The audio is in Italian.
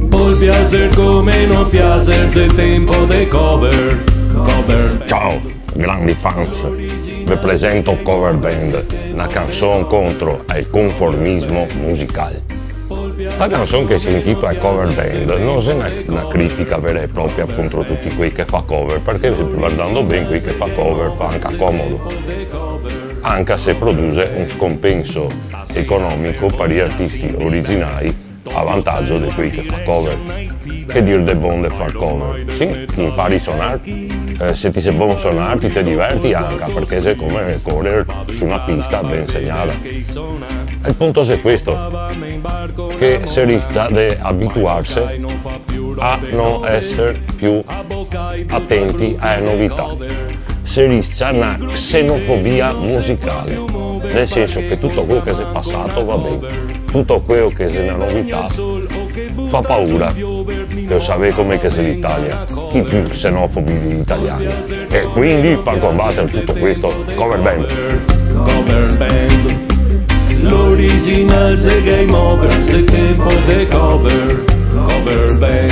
Può piacer come non piacer del tempo dei cover. Ciao, grandi fans, vi presento Cover Band, una canzone contro il conformismo musicale. Questa canzone che si intitola Cover Band non è una critica vera e propria contro tutti quei che fa cover, perché guardando bene quei che fa cover fa anche comodo, anche se produce un scompenso economico per gli artisti originali a vantaggio di quei che fa cover. Che dir de buon de far cover? Sì, impari a suonare, se ti sei buono a suonare ti diverti anche, perché sei come correre su una pista ben segnata. Il punto è questo, che si rischia di abituarsi a non essere più attenti alle novità. Si rischia una xenofobia musicale, nel senso che tutto quello che si è passato va bene, tutto quello che è una novità fa paura. Io sapevo com'è che è l'Italia, chi più xenofobi degli italiani, e quindi per combattere tutto questo, Cover Band. L'original se game over, se tempo de cover band.